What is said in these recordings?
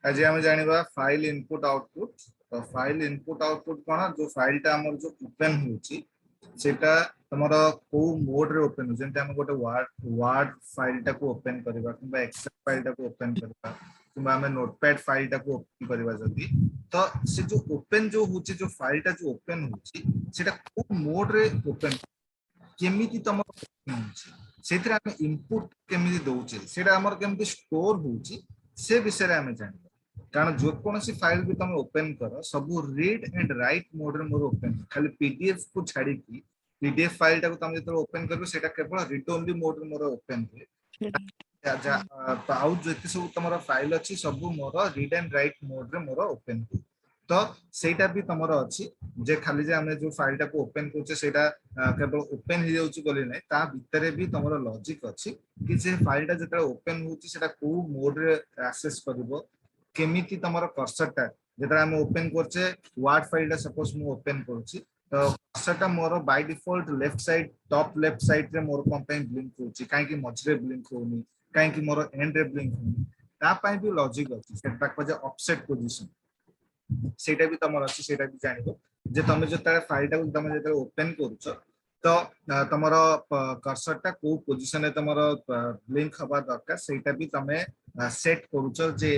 आज आम जाना फाइल इनपुट आउटपुट। तो फाइल इनपुट आउटपुट कौन जो फाइलटा आम जो ओपन होटा तुम को मोड रे ओपन हो जमी गोटे वर्ड फाइलटा को ओपन करवा कि एक्सेल फाइलटा को ओपन करवा कि आम नोटपैड फाइलटा को ओपन करवा जदि तो से जो ओपन जो होची जो फाइलटा जो ओपन होची सेटा को मोड रे ओपन केमिति तुम ओपन होची सेथरे आम इनपुट केमिति दोचे सेटा हमर केमिति स्टोर होची से विषय रे आम जानिबा कारण जो कौन सी फाइल भी तुम ओपन कर सब रीड एंड राइट मोड रे मोर ओपन खाली पीडीएफ को छाड़ी की पीडीएफ फाइल टाको तुम जो ओपन कर सेटा केवल रीड ओनली मोड रे मोर ओपन हुए तो आउ जति सब तुम फाइल अच्छी सब मोर रीड एंड राइट मोड रे मोर ओपन हुए तो सेटा भी तुम अच्छी जे खाली जे आमे जो फाइल टाको ओपन करछे सेटा केवल ओपन हो जाउची बोली नै ता भितरे भी तुमरो लॉजिक अच्छी कि जे फाइल टा जेता ओपन होउची सेटा को मोड रे एक्सेस करबो केमिति तमरो कर्सरटा जेता हम ओपन करछे वर्ड फाइलटा सपोज मु ओपन करछि तो कर्सरटा मोर by default left side top left side रे मोर कंपेन ब्लिंक होछि काहे कि मझरे ब्लिंक होनी काहे कि मोर एंड रे ब्लिंक होनी ता पई भी लॉजिक अछि सेटा को जे ऑफसेट पोजीशन सेटा भी तमर अछि सेटा भी जानिबो जे तमे जेता फाइलटा को तमे जेता ओपन करछो तो तमरो कर्सरटा को पोजीशन रे तमरो ब्लिंक हबा दरकार सेटा भी तमे सेट करूछो जे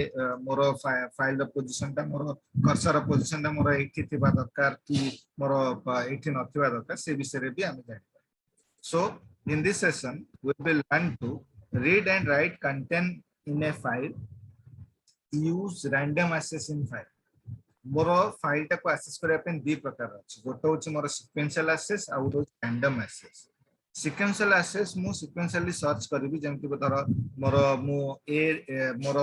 मोर फाइल पोजीशन ता मोर कर्सर पोजीशन ता मोर एठी थिबा दरकार कि मोर एठी नथिबा दरकार से विषय रे भी हम जानिबा so in this session we will learn to read and write content in a file use random access in file मोर फाइल टा को एक्सेस करया पे दी प्रकार अछि गोटे होछि मोर सीक्वेंशियल एक्सेस आ गोटे रैंडम एक्सेस सीक्वेंशियल एक्सेस मु सीक्वेंशियली सर्च करबी जेमति धर मोर मु ए मोर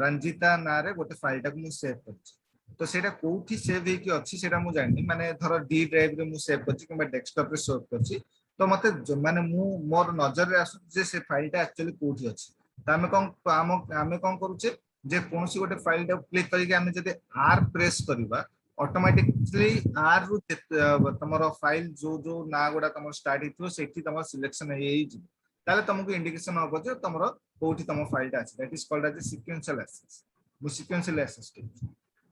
रंजिता ना रे गोटे फाइल टा को मु सेव करछि तो सेटा कोठी सेव हे कि अछि सेटा मु जानि माने धर डी ड्राइव रे मु सेव करछि किबा डेस्कटॉप रे सेव करछि तो मते माने मु मोर नजर रे आसु जे से फाइल टा एक्चुअली कोठी अछि त आमे कोन करूछे जे कोनसी गोटे फाइल टा क्लिक करके आमे जदि आर प्रेस करबा ऑटोमेटिकली आर रु तमरो फाइल जो जो ना गुडा तमरो स्टार्ट हितो सेठी तमरो सिलेक्शन हे जी ताले तुमको इंडिकेशन हो जे तमरो कोठी तमरो फाइल टा अछि that is called as sequential access मु सीक्वेंशियल एक्सेस के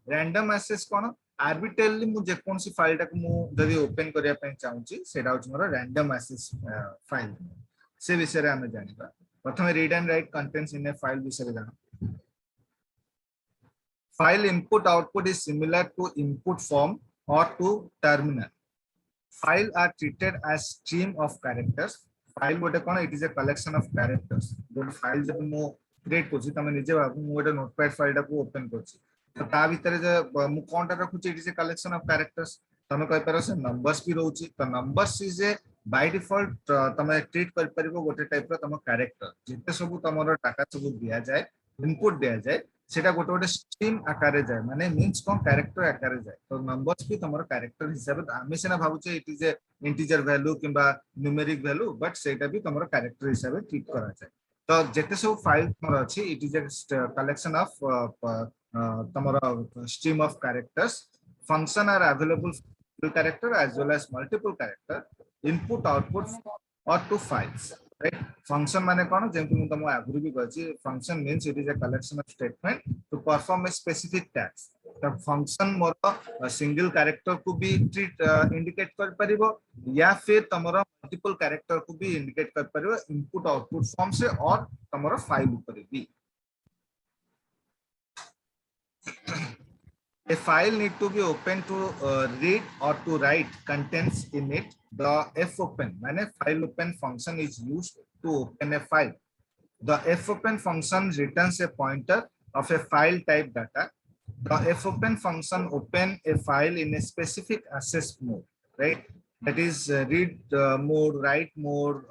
रैंडम एक्सेस कोन आर्बिट्रेरली मु जे कोनसी फाइल टा को मु जदि ओपन करिया पे चाहूची सेटा होछ मोर रैंडम एक्सेस फाइल से विषय रे हमें जानिबा प्रथम read and right contents in a file विषय रे जानो File input output is similar to input form or to terminal. File are treated as stream of characters. File गोटे कोन it is a collection of characters. जो file जब मु create करछि तमे निजे बाबू मु गोटे नोटपैड फाइल टा को ओपन करछि तो ता भीतर जे मु कोनटा रखुछि it is a collection of characters. तमे कहि पारो से नंबर्स भी रहउछि तो numbers is a by default तमे ट्रीट कर परिबो गोटे टाइप रो तम कैरेक्टर जेते सब तमरो डाटा सब दिया जाए इनपुट दिया जाए सेटा गोटे गोटे स्ट्रीम आकार जाए माने मींस कोन कैरेक्टर आकार जाए तो नंबर्स भी तमरो कैरेक्टर हिसाब आमे सेना भाबुचे it is a integer value किबा न्यूमेरिक वैल्यू बट सेटा भी तमरो कैरेक्टर हिसाब ट्रीट करा जाए तो जेते सब फाइल तमरो अछि it is a collection of तमरो stream of characters function are available character as well as multiple character input output or to files right function माने कोन जेमति मु तम आगुरी भी कहछि function means it is a collection of statement to perform a specific task the function more single character को भी treat indicate कर परिबो या फिर तमरो multiple character को भी इंडिकेट कर परिबो इनपुट आउटपुट फॉर्म से और तमरो फाइल ऊपर भी A file need to be open to read or to write contents in it. The fopen, माने file open function is used to open a file. The fopen function returns a pointer of a file type data. The fopen function open a file in a specific access mode, right? That is read mode, write mode,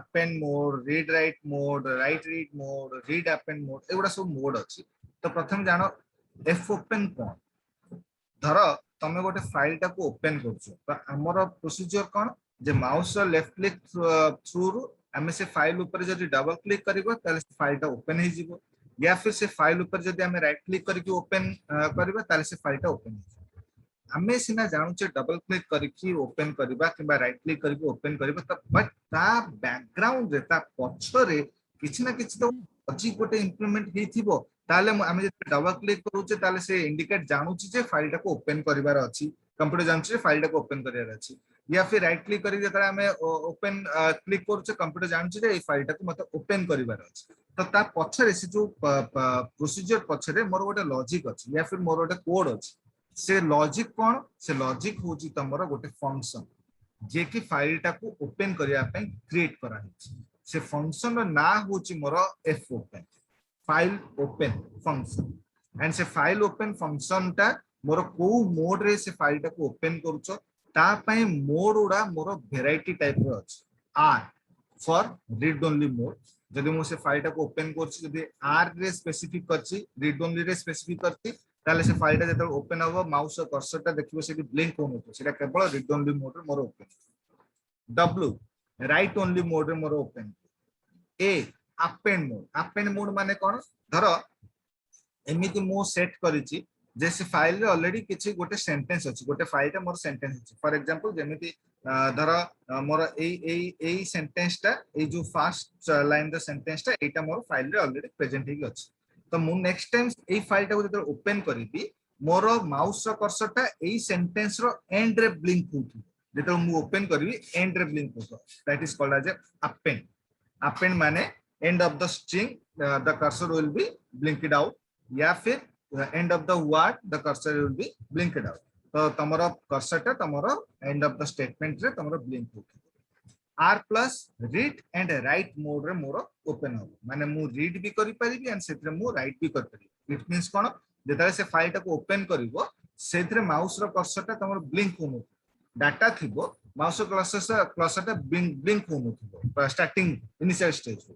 append mode, read write mode, write read mode, read append mode. एगुडा सब mode अछि. तो प्रथम जानो F open कोन धर तमे गोटे file टा को ओपन करछो तो हमर प्रोसीजर कोन जे माउस लेफ्ट क्लिक थ्रू रु हमें से फाइल ऊपर जदि डबल क्लिक करबो ताले फाइल टा ओपन हे जिवो या फिर से फाइल ऊपर जदि हमें राइट क्लिक करके ओपन करबा ताले से फाइल टा ओपन हे हमें सिना जानू छे डबल क्लिक करके ओपन करबा किबा राइट क्लिक करके ओपन करबा बट ता बैकग्राउंड रे ता पछरे किछ ना किछ तो लॉजिक गोटे इम्प्लीमेंट हेथिबो ताले आमे जे डबल क्लिक करूचे ताले से इंडिकेट जानूची जे फाइल टाको ओपन करिवार अछि कंप्यूटर जानूची जे फाइल टाको ओपन करिवार अछि या फिर राइट क्लिक करी जेतरा आमे ओपन क्लिक करूचे कंप्यूटर जानूची जे ए फाइल टाको मते ओपन करिवार अछि तो ता पछरे से जो प्रोसीजर पछरे मोर गोटे लॉजिक अछि या फिर मोर गोटे कोड अछि से लॉजिक कोन से लॉजिक होची तमरो गोटे फंक्शन जे कि फाइल टाको ओपन करिया पे क्रिएट करा है से फंक्शन रो ना होची मोर F open file open function and से फाइल ओपन फंक्शन टा मोर को मोड रे से फाइल टाको ओपन करूचो ता पई मोड उडा मोर वेराइटी टाइप रो अछि r for read only mode जदि मो से फाइल टाको ओपन करछि जदि आर रे स्पेसिफिक करछि रीड ओनली रे स्पेसिफिक करछि ताले से फाइल टा जते ओपन हबो माउस कर्सर टा देखिबो सेठी ब्लिंक होनो सेटा केवल रीड ओनली मोड रे मोर open W right only mode रे मोर ओपन ए अपेंड मोड माने कोन धरो एमिति मो सेट करिछि जे से फाइल रे ऑलरेडी किछि गोटे सेंटेंस अछि गोटे फाइल रे मोर सेंटेंस अछि फॉर एग्जांपल जेमिति धरो मोर एई सेंटेंस टा ए जो फर्स्ट लाइन द सेंटेंस टा एटा मोर फाइल रे ऑलरेडी प्रेजेंट हेगी अछि तो मु नेक्स्ट टाइम एई फाइल टा को जते ओपन करिबी मोर माउस रो कर्सर टा एई सेंटेंस रो एंड रे ब्लिंक होथि जेते मु ओपन करबी एंड रे ब्लिंक होतो that is called as append माने end of the string the cursor will be blinked out या फिर end of the word the cursor will be blinked out तो तमरो कर्सर टा तमरो एंड ऑफ द स्टेटमेंट रे तमरो ब्लिंक होतो R plus read and write mode रे मोर ओपन हो माने मु रीड भी करि परिबी एंड सेतरे मु राइट भी कर परिबी इट मींस कोन जेता से फाइल टा को ओपन करिवो सेतरे माउस रो कर्सर टा तमरो ब्लिंक होनो डाटा थिबो माउस क्लस्टर टा ब्लिंक होनो थिबो starting initial stage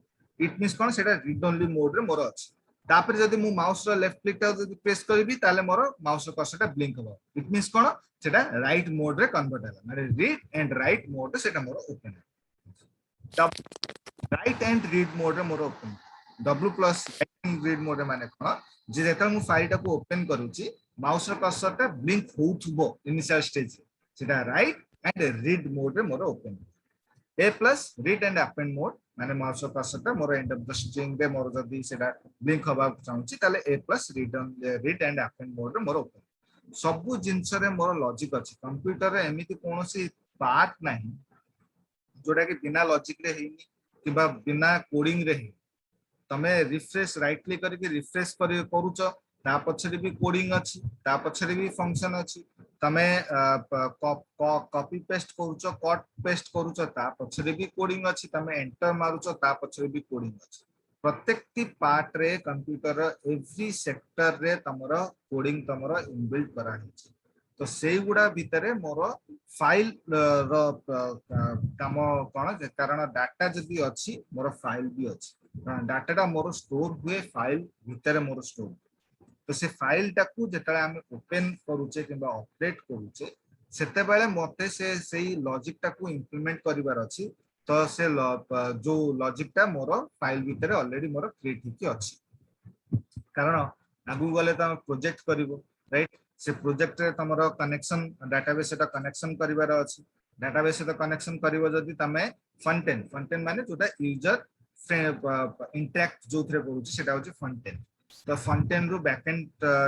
it means कोन सेटा रीड ओनली मोड रे मोर अछि तापर जदि मु माउस रो लेफ्ट क्लिक टा जदि प्रेस करबी ताले मोर माउस रो कर्सर टा ब्लिंक हो इट मींस कोन सेटा राइट मोड रे कन्वर्ट होला माने रीड एंड राइट मोड सेटा मोर open write and read mode रे मोर open W plus write and read mode रे माने कोन जे जेता मु फाइल टा को ओपन करूची माउस रो कर्सर टा ब्लिंक होउथबो इनिशियल स्टेज सेटा राइट एंड रीड मोड रे मोर open a plus read and append mode माने माउस कर्सर टा मोर एंड ऑफ द स्ट्रिंग रे मोर जदी सेटा ब्लिंक होबा चाहूची ताले a plus read and append mode रे मोर ओपन सब जिंस रे मोर लॉजिक अछि कंप्यूटर रे एमिति कोनोसी पार्ट नाही जोडा कि बिना लॉजिक रे हेनी किबा बिना कोडिंग रे हे तमे रिफ्रेश राइट क्लिक करके रिफ्रेश करूचो ता पछरे भी कोडिंग अछि ता पछरे भी फंक्शन अछि तमे कॉपी पेस्ट करूचो कट पेस्ट करूचो ता पछरे भी कोडिंग अछि तमे एंटर मारुचो ता पछरे भी कोडिंग अछि प्रत्येक टी पार्ट रे कंप्यूटर एवरी सेक्टर रे तमरो कोडिंग तमरो इनबिल्ट करा हिच तो सेई गुडा भितरे मोर फाइल रो काम कोन कारण डाटा जदी अछि मोर फाइल भी अछि डाटा टा मोर स्टोर हुए फाइल भितरे मोर स्टोर तो से फाइल टाकू जेतले हम ओपन करूचे किबा अपडेट करूचे सेते बेले मते से सेही लॉजिक टाकू इंप्लीमेंट करिवार अछि तो से जो लॉजिक टा मोर फाइल भितरे ऑलरेडी मोर क्रिएट हिकी अछि कारण आगु गले त प्रोजेक्ट करिवो राइट से प्रोजेक्ट रे तमरो कनेक्शन डाटाबेस सेटा कनेक्शन करिवार अछि डाटाबेस से कनेक्शन करिवो जदी तमे फ्रंट एंड माने जोटा यूजर इंटरैक्ट जो थरे करूची सेटा होची फ्रंट एंड तो फ्रंट एंड रु बैक एंड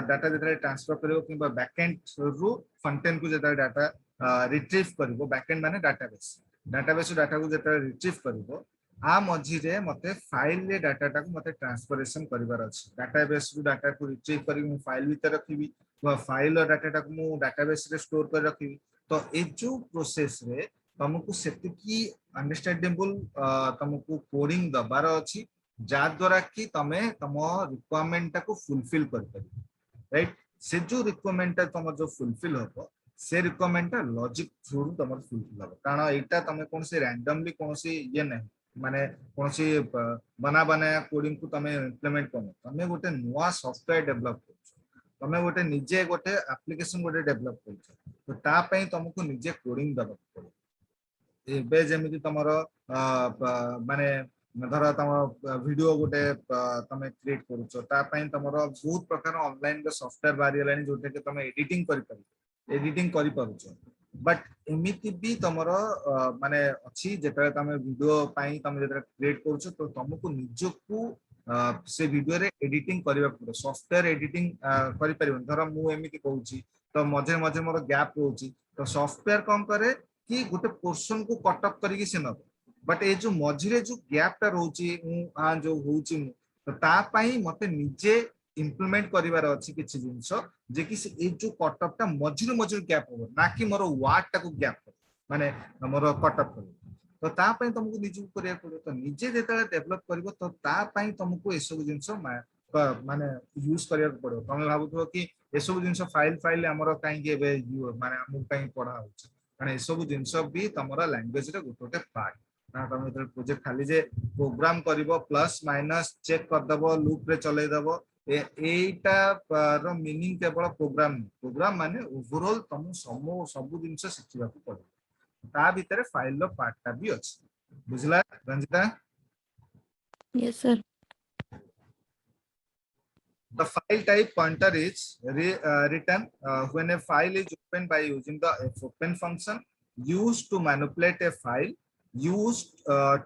डाटा जेतरे ट्रांसफर करिवो किबा बैक एंड रु फ्रंट एंड को जेतरे डाटा रिट्रीव करिवो बैक एंड माने डाटाबेस डाटा को जेतरे रिट्रीव करिवो आ मझी रे मते फाइल रे डाटा टाको मते ट्रांसफरेशन करिवार अछि डाटाबेस रु डाटा को रिट्रीव करि मु फाइल भीतर रखिबी वा फाइल और डाटा टाको मु डाटाबेस रे स्टोर कर रखिबी तो ए जो प्रोसेस रे तुमको सेति की अंडरस्टैंडेबल तुमको कोडिंग दबार अछि जा द्वारा कि तमे तम रिक्वायरमेंट टाको फुलफिल कर परिबो राइट से जो रिक्वायरमेंट तम जो फुलफिल होबो से रिक्वायरमेंट लॉजिक थ्रू तमर फुलफिल होबो कारण एटा तमे कोन से रैंडमली कोन से ये नहीं माने कोन से बना बनाया कोडिंग को तमे इंप्लीमेंट करनो तमे गोटे नवा सॉफ्टवेयर डेवलप करछो तमे गोटे निजे गोटे एप्लीकेशन गोटे डेवलप करछो तो ता पई तुमको निजे कोडिंग दबक पड़े एबे जेमिति तमर माने धर तम वीडियो गोटे तमे क्रिएट करूछो ता पई तमर बहुत प्रकार ऑनलाइन के सॉफ्टवेयर बारी लानी जोटे के तमे एडिटिंग करि पारुछो बट एमिति भी तमर माने अछि जेतरे तमे वीडियो पई तमे जेतरे क्रिएट करूछो तो तुमको निजको से वीडियो रे एडिटिंग करबा पड़ो सॉफ्टवेयर एडिटिंग करि परिबन धर मु एमिति कहूची तो मझे मझे मोर गैप रोची तो सॉफ्टवेयर कौन करे कि गोटे पोर्शन को कट अप करके से नब बट ए जो मझिरे जो गैप टा रोची जो होची तो ता पई मते निजे इम्प्लीमेंट करिवार अछि किछि जिंस जे कि ए जो कट अप टा मझिरे मझिरे गैप हो ना कि मोर वार्ड टा को गैप माने मोर कट अप तो ता पई तुमको निजे करिया पड़ो तो निजे जेतले डेवलप करिवो तो ता पई तुमको ए सब जिंस माने यूज करिया पड़ो तमे भाबुथो कि ए सब जिंस फाइल फाइल हमर काई के माने हमु काई पढ़ा होछ कारण ए सब जिंस भी तमरा लैंग्वेज रे गोटे पार्ट ना तुम जो प्रोजेक्ट खाली जे प्रोग्राम करिवो प्लस माइनस चेक कर दबो लूप रे चलै दबो एटा रो मीनिंग केवल प्रोग्राम माने ओवरऑल तुम सब जिंस सिखिबा को पड़ो ता भीतर फाइल रो पार्ट टा भी अछि बुझला Ranjita Yes, sir. The file type pointer is written when a file is opened by using the fopen function used to manipulate a file used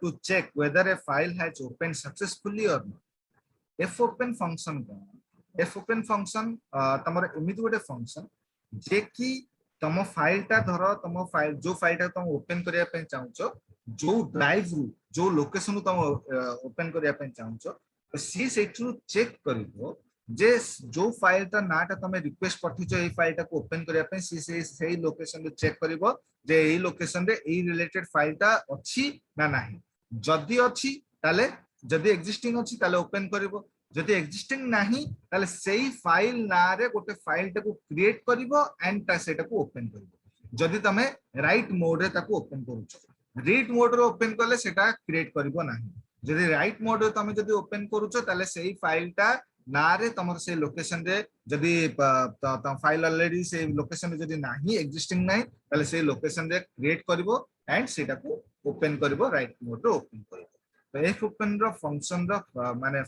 to check whether a file has opened successfully or not. fopen function fopen function तमर एमिति गोटे function जे कि तम file टा धर तम file जो file टा तुम ओपन करिया पे चाहछो जो ड्राइव रु जो लोकेशन रु तुम ओपन करिया पे चाहछो तो सी सेठु चेक करिवो जे जो फाइल ता नाटा तमे रिक्वेस्ट पठिचो ए फाइल टा को ओपन करिया पे सी सेही लोकेशन रे चेक करिवो जे एई लोकेशन रे एई रिलेटेड फाइल टा अछि ना नाही जदी अछि ताले जदी एग्जिस्टिंग अछि ताले ओपन करिवो जदी एग्जिस्टिंग नाही ताले सेही फाइल ना रे गोटे फाइल टा को क्रिएट करिवो एंड ता सेटा को ओपन करिवो जदी तमे राइट मोड रे ताको ओपन करूछो रीड मोड रे ओपन करले सेटा क्रिएट करिवो नाही जदी राइट मोड रे तमे जदी ओपन करूछो ताले सेही फाइल टा ना रे तमर से लोकेशन रे जदी फाइल ऑलरेडी से लोकेशन रे जदी नाही एग्जिस्टिंग नाही ताले से लोकेशन रे क्रिएट करिवो एंड सेटा को ओपन करिवो राइट मोड रे ओपन करिवो तो एफ ओपन रो फंक्शन रो माने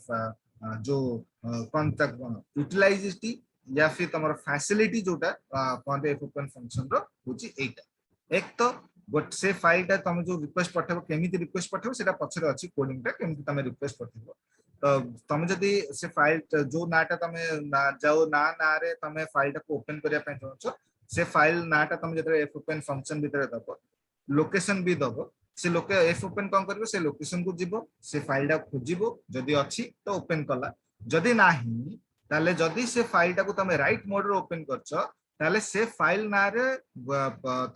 जो कौन तक यूटिलाइजिटी या फिर तमर फैसिलिटी जोटा कौन एफ ओपन फंक्शन रो होची एटा एक तो गोट से फाइल टा तमे जो रिक्वेस्ट पठेबो केमिति रिक्वेस्ट पठेबो सेटा पछरे अछि कोडिंग टा केमिति तमे रिक्वेस्ट पठेबो तो तमे जदी से फाइल जो नाटा तमे जाओ ना रे तमे फाइल टा को ओपन करिया पे चाहछो से फाइल नाटा तमे जदे एफ ओपन फंक्शन भीतर दबो लोकेशन भी दबो से लोके एफ ओपन कौन करिवो से लोकेशन को जीवो से फाइल टा खोजिवो जदी अछि तो ओपन कला जदी नाही ताले जदी से फाइल टा को तमे राइट मोड रे ओपन करछो ताले से फाइल ना रे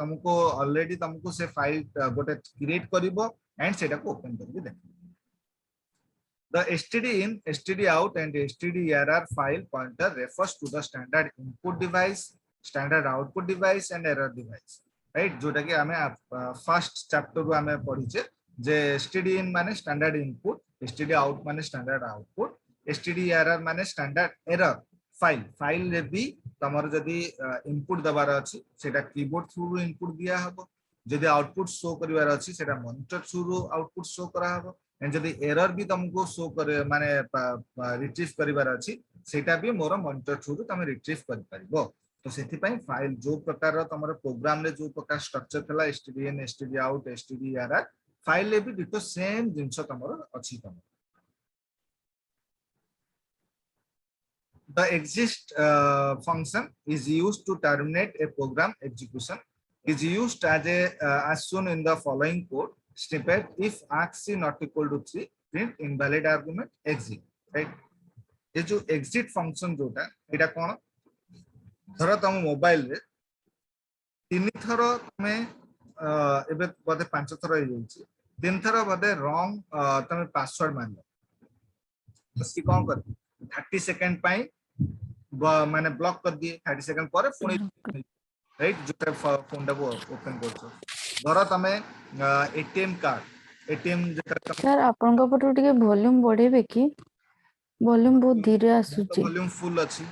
तुमको ऑलरेडी तुमको से फाइल गोटे क्रिएट करिवो एंड सेटा को ओपन करके देखो The std in, std out, and stderr file pointer refers to the standard input device, standard output device, and error device. Right? जोटा कि हमें फर्स्ट चैप्टर को हमें पढ़ीचे जे std in माने standard input, std out माने standard output, stderr माने standard error file रे भी तमर जदी इनपुट दबार अछि सेटा कीबोर्ड थ्रू इनपुट दिया हबो जदी आउटपुट शो करिवार अछि सेटा मॉनिटर थ्रू आउटपुट शो करा हबो जदि एरर भी तुमको शो करे माने रिट्रीव करिवार अछि सेटा भी मोर मॉनिटर थ्रू तुम रिट्रीव करि परिबो तो सेति पई फाइल जो प्रकार तमर प्रोग्राम रे जो प्रकार स्ट्रक्चर थला stdin std out stderr file ले भी डिटो सेम जिंस तमर अछि तमर the exist function is used to terminate a program execution is used as shown in the following code snippet if args is not equal to 3 print invalid argument exit right ये जो exit function जोटा एटा कोन धर तुम mobile रे तीन थर तमे एबे बदे पांच थर हो जाउची तीन थर बदे रॉन्ग तमे पासवर्ड मारलो तो सी कोन कर 30 सेकंड पाई माने ब्लॉक कर दिए 30 सेकंड पर पुणी राइट जो फोन टा को ओपन करछो धर तमे एटीएम कार्ड एटीएम सर आपन को पटो टिके वॉल्यूम बढ़ेबे की वॉल्यूम बहुत धीरे आसुची वॉल्यूम फुल अछि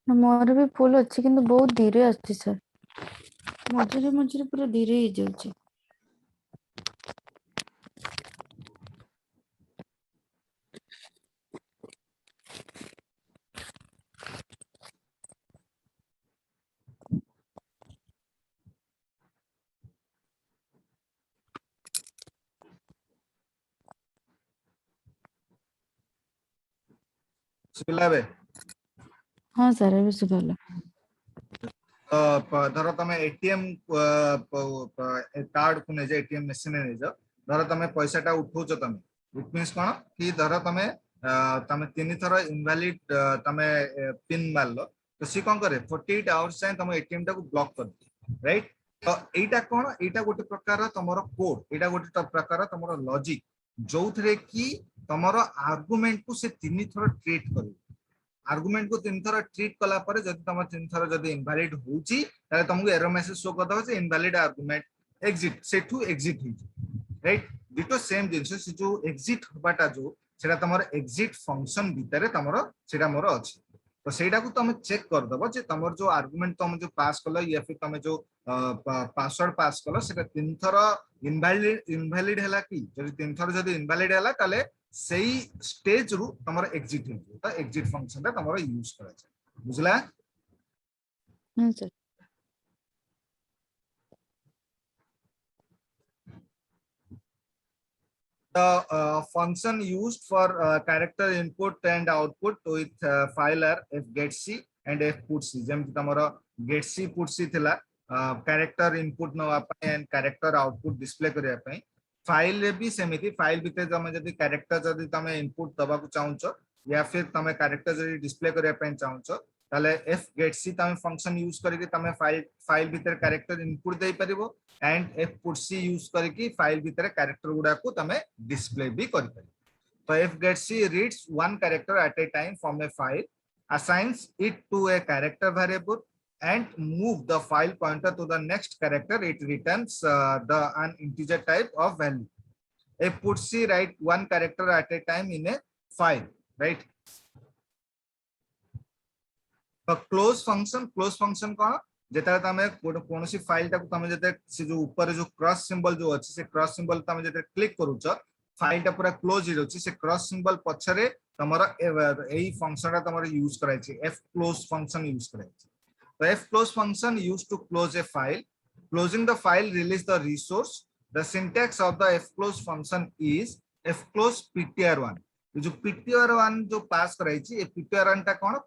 मोर भी फुल अछि किंतु बहुत धीरे आछी सर मझिरे मझिरे पूरा धीरे ही जाउची सुलाबे हाँ सर अभी सुबह धर तुम एटीएम कार्ड को नहीं एटीएम मशीन नहीं जाओ धर तुम पैसा उठाऊच तुम इट मीन्स कौन कि धर तुम तुम 3 थर इनवैलिड तुम पिन मारल तो सी कौन करे 48 आवर्स जाए तुम एटीएम टा को ब्लॉक कर दे राइट तो एटा कौन एटा गोटे प्रकार तुमर कोड एटा गोटे प्रकार तुमर लॉजिक जो थे कि तुमर आर्गुमेंट को से 3 थर ट्रीट कर आर्गुमेंट को 3 थर ट्रीट कला परे जदि तुम 3 थर जदि इनवैलिड होची ताले तुमको एरर मेसेज शो कर दो जे इनवैलिड आर्गुमेंट एग्जिट सेठू एग्जिट हो राइट डिटो सेम जिंस से जो एग्जिट होबाटा जो सेटा तमर एग्जिट फंक्शन भीतर तमर सेटा मोर अछि तो सेटा को तुम चेक कर दबो जे तमर जो आर्गुमेंट तुम जो पास कलो या फिर तुम जो पासवर्ड पास कलो सेटा 3 थर इनवैलिड हैला कि जदि 3 थर जदि इनवैलिड हैला ताले सेही स्टेज रु तमर एग्जिट हो तो एग्जिट फंक्शन ता तमर यूज करा जाय बुझला हाँ sir the function used for character input and output with file are fgetc and fputc जेमति तमरो getc putc थिला character input नवा पय and character output display करिया पय फाइल रे भी सेमिति फाइल भीतर तमे जदी character जदी तमे इनपुट दबा को चाहूचो या फिर तमे character जदी डिस्प्ले करिया पय चाहूचो ताले fgetc तमे फंक्शन यूज करके तमे फाइल भीतर character इनपुट देई परिबो एंड fputc यूज करके फाइल भीतर कैरेक्टर गुडा को तमे डिस्प्ले भी कर परिबो तो fgetc reads one character eight A time from A file assigns it to a character variable and move the file pointer to the next character it returns an integer type of value fputc write one character at a time in a file right तो close function कौन जेता तमे कोनोसी file टाको तमे जेते से जो ऊपर जो क्रॉस सिंबल जो अछि से क्रॉस सिंबल तमे जेते क्लिक करूछ फाइल टा पूरा क्लोज हो अछि से क्रॉस सिंबल पछरे तमरा एई फंक्शन टा तमरा यूज कराय छै f close फंक्शन यूज कराय छै तो f close function used to close a file closing the file release the resource the syntax of the f close function is f close ptr1 जो ptr1 जो पास कराय छै ए ptr1 टा कोन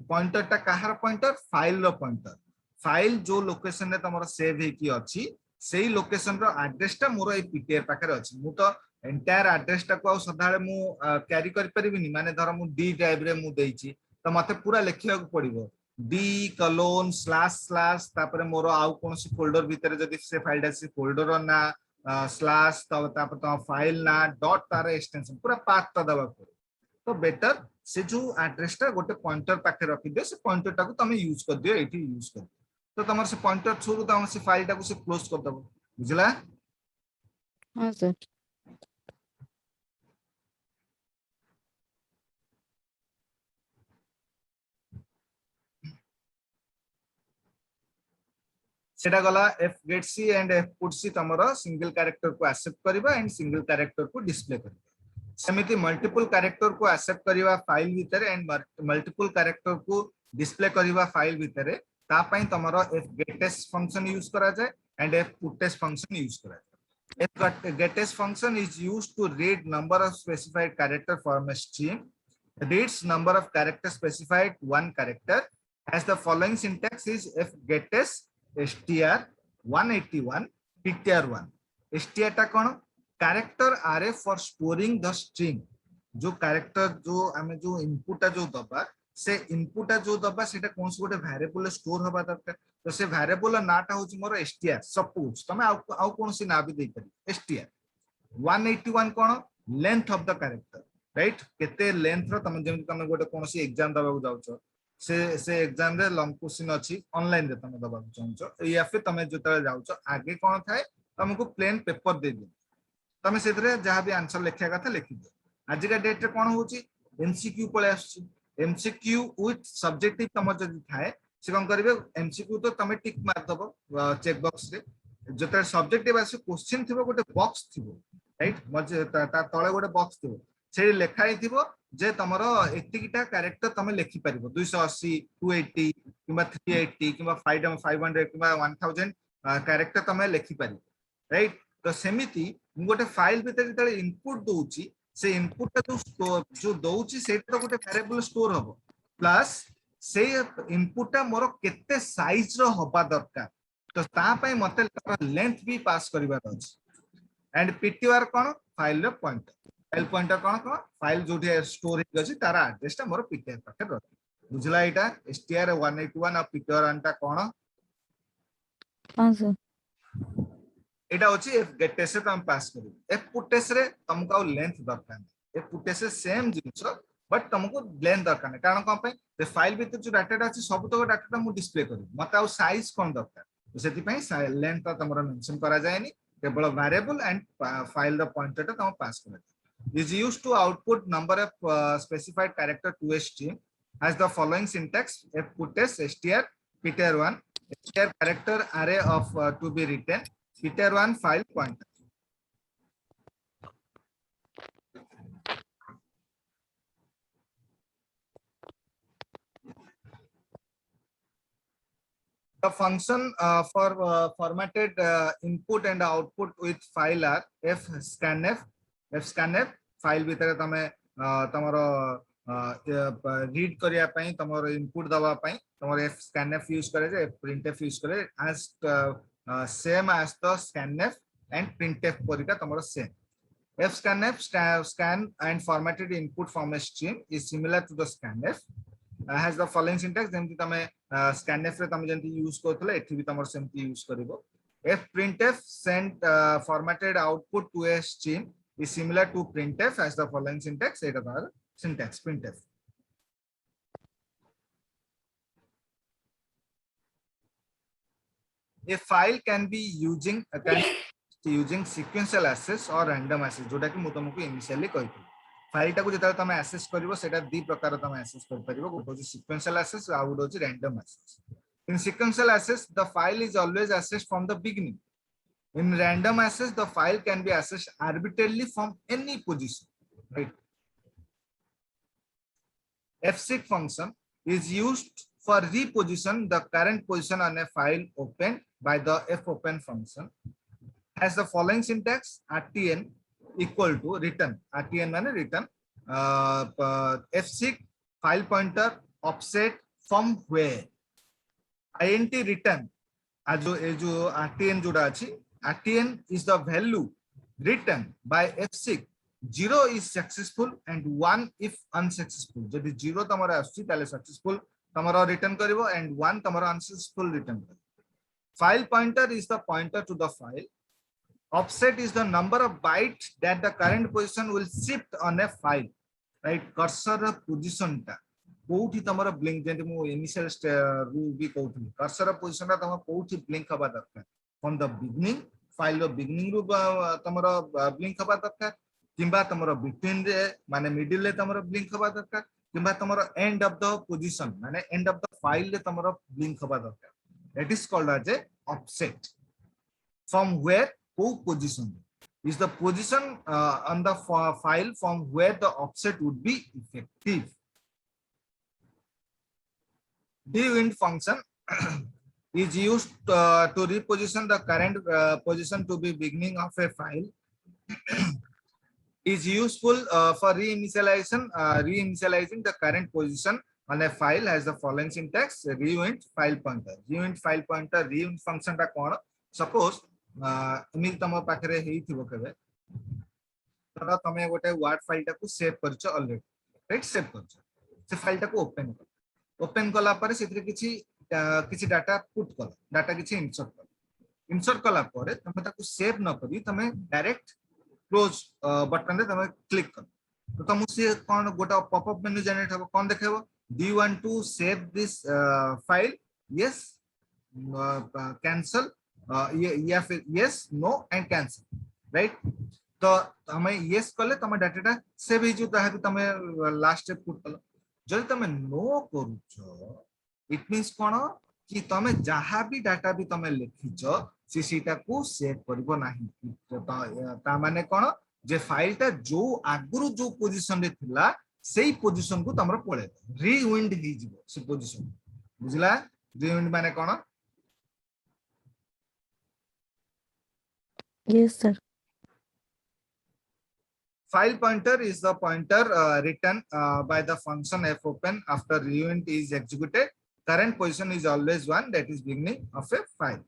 pointer टा कहार pointer file रो पॉइंटर फाइल जो location रे तमरो save हे की अछि सेही लोकेशन रो एड्रेस टा मोर ए पीटीआर पाखरे अछि मु तो एंटायर एड्रेस टा को सदाळे मु कैरी कर परिबिनी माने धर मु डी ड्राइव रे मु देइछि तो मते पूरा लिखिया को पड़िबो डी कलोन स्लैश स्लैश तापर मोर आउ कोनसी फोल्डर भीतर जदी से फाइल टा से फोल्डर ना स्लैश तापर तो फाइल ना डॉट तार एक्सटेंशन पूरा पाथ ता दबा पड़े तो बेटर से जो एड्रेस टा गोटे पॉइंटर पाखे रखि दियो से पॉइंटर टा को तमे यूज कर दियो एठी यूज कर तो तमर से पॉइंटर थ्रू तम से फाइल टा को से क्लोज कर दबो बुझला हाँ सर सेटा गला fgetc एंड fputc तमरो सिंगल कैरेक्टर को एक्सेप्ट करबा एंड सिंगल कैरेक्टर को डिस्प्ले करबा सेमिति मल्टीपल कैरेक्टर को एक्सेप्ट करबा फाइल भीतर एंड मल्टीपल कैरेक्टर को डिस्प्ले करबा फाइल भीतर ता पई तमरो fgetS फंक्शन यूज करा जाय एंड fputS फंक्शन यूज करा जाय fgetS function is used to read number of specified character from a string reads number of character specified one character as the following syntax is fgetS str 181 ptr1 str टा कोन character array for storing the string जो character जो हमें जो input जो दबा से input जो दबा सेटा कोनस गोटे वेरिएबल स्टोर होबा दरकार तो से वेरिएबल नाटा होची मोर str सपोज तमे आउ कोनसी ना भी दे करी str 181 cone length of the character right केते लेंथ रो तमे जेम तमे गोटे कोनसी एग्जाम दबा जाउछो से एग्जाम रे लॉन्ग क्वेश्चन अछि ऑनलाइन रे तमे दबा चाहछो या फिर तमे जतले जाउछो आगे कोन थाए तुमको प्लेन पेपर दे दे तमे सेतरे जहां भी आंसर लिखिया कथा लिखि दे आज का डेट रे कोन होची एमसीक्यू पळे आछि एमसीक्यू विथ सब्जेक्टिव तम जदि थाए से कोन करबे एमसीक्यू तो तमे टिक मार दबो चेक बॉक्स रे जतरे सब्जेक्टिव आसी क्वेश्चन थिबो गोटे बॉक्स थिबो राइट मजे ता तळे गोटे बॉक्स थिबो से लेखाई थिबो जे तमरो एतिकिटा कैरेक्टर तमे लिखि परिबो 280 280 किबा 380 किबा 500 किबा 1000 कैरेक्टर तमे लिखि परिबो राइट तो सेमिति गोटे फाइल भीतर जतले इनपुट दोउची से इनपुट जो दउची सेटा गोटे वेरिएबल स्टोर हबो प्लस से इनपुट मोर केते साइज रो हबा दरकार तो ता पई मते लेंथ भी पास करबार अछि एंड ptr कोन फाइल रो पॉइंटर फाइल पॉइंटर कोन फाइल जोठी स्टोर हे अछि तारा एड्रेस ता मोर ptr पाखे रहत बुझला एटा str181 और ptr अंटा कोन हाँ सर एटा होची एफ गेट टेस्ट रे हम पास करू एफ पुट टेस्ट रे तुमको लेंथ दरकार नहीं f put test same things but तुमको लेंथ दरकार नहीं कारण कोन पे जे फाइल भीतर जो डाटा अछि सब तो डाटा मु डिस्प्ले करू मते आ साइज कोन दरकार तो सेति पई लेंथ ता तमरा मेंशन करा जायनी केवल variable and file the pointer ता तम पास करा is used to output number of specified character to a string has the following syntax f put test str ptr1 str character array of to be written ptr1 file pointer the function for formatted input and output with file are fscanf file भितर तमे तमरो read करिया पई तमरो input दवा पई तमरो fscanf use करे जे printf use करे as same as the scanf and printf परिका तमरो same fscanf scan and formatted input from a string is similar to the scanf has the following syntax जेमति तमे scanf रे तमे जेमति यूज करथले एठी भी तमरो सेमति use करिवो fprintf sent formatted output to a string is similar to printf as the following syntax eta tar syntax printf a file can be using sequential access or random access जोटा कि मु तुमको initially कहिथि file टाको जेता तमे access करिवो सेटा दी प्रकार तमे एक्सेस कर परिवो गोटे सीक्वेंशियल एक्सेस आ गोटे random access in sequential access the file is always accessed from the beginning in random access the file can be accessed arbitrarily from any position right fseek function is used for reposition the current position on a file opened by the fopen function has the following syntax rtn equal to return rtn माने return fseek file pointer offset from where int return जो rtn जोड़ा अछि rtn is the value written by fseek 0 is successful and 1 if unsuccessful जदि 0 तमरा आछि ताले successful तमरा return करिवो and 1 तमरा अनसक्सेसफुल रिटर्न करिवो file pointer is the pointer to the file offset is the number of bytes that the current position will shift on a file right cursor position ta कोठी तमरा blink जेंति मु initial रू भी कोठी cursor position ता तम कोठी blink हबा दरकार from the beginning file row beginning रू तमरा ब्लिंक हबा दरकार किंबा तमरा बिटवीन रे माने मिडिल रे तमरा ब्लिंक हबा दरकार किंबा तमरा एंड ऑफ द पोजीशन माने एंड ऑफ द फाइल रे तमरा ब्लिंक हबा दरकार that is called as a offset from where co position is the position on the file from where the offset would be effective dwint function is used to reposition the current position to be beginning of a file is useful for reinitializing the current position on a file has the following syntax reint file pointer reint function ता कोन suppose Emil तम पाखरे हेइथिबो केबे तदा तमे गोटे word file टाको save करछ already right save करछ से फाइल टाको ओपन कला पारे सेतिर किछि डाटा पुट कला डाटा किछि इंसर्ट कला पारे तमे ताको सेव न करी तमे डायरेक्ट क्लोज बटन रे तमे क्लिक कर तो तुम से कोन गोटा पॉपअप मेन्यू जनरेट हो कोन देखेबो do you want to save this file yes cancel yes no and cancel right तो हमें yes कले तमे डाटा सेव हिजु ताहा तमे लास्ट स्टेप पुट कलो जदि तमे नो करूछो इट मींस कोन कि तमे जहा भी डाटा भी तमे लिखिछो सीटा को सेव करबो नाही ता माने कोन जे फाइल ता जो आगुरु जो पोजीशन रे थिला सेही पोजीशन को तमरो पळे रीविंड ही जिवो से पोजीशन बुझला रीविंड माने कोन yes sir File pointer is the pointer written by the function fopen after reint is executed. Current position is always one, that is beginning of a file.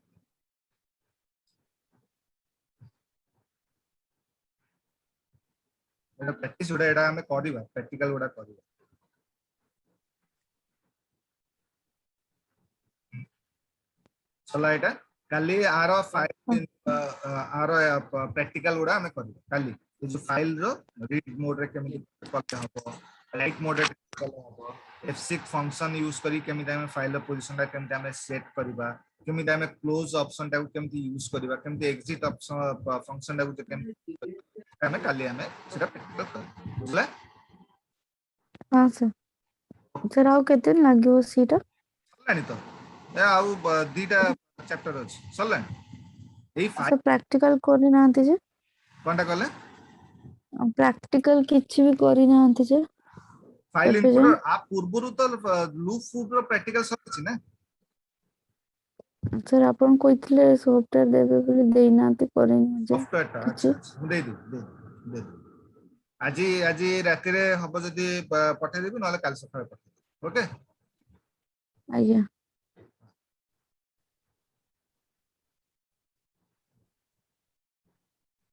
Practice गुड़ा एडा हमें करिबा, practical गुड़ा करिबा. चला एटा काली आरो फाइल आरो practical गुड़ा हमें करिबा काली. ये जो फाइल रो रीड मोड रे केमिति करते हबो, राइट मोड रे केमिति हबो, f6 फंक्शन यूज करी केमिति हमें फाइल रो पोजीशन रा केमिति हमें सेट करिबा, केमिति हमें क्लोज ऑप्शन टा केमिति यूज करिबा, केमिति एग्जिट ऑप्शन फंक्शन टा केमिति हमें काली हमें सेटा प्रैक्टिकल कर बुझला. हाँ सर सर आउ केते दिन लागियो सीटा सल्लानी तो ए आउ दीटा चैप्टर अछि सल्लानी एई सर फाइल प्रैक्टिकल करि नांती जे कोनटा कहले प्रैक्टिकल किछि भी करि नांती जे फाइल एबे इनपुट जाएं। आप पूर्वरु तो लूप फूप रो प्रैक्टिकल सब अछि ना. सर आपण कइथिले सॉफ्टवेयर देबे बोली देई नांती करिन जे सॉफ्टवेयर टा किछि अच्छा अच्छा दे आजी आजी राति रे हबो जदी पठे देबी नले काल सकाळे पठे. ओके आज्ञा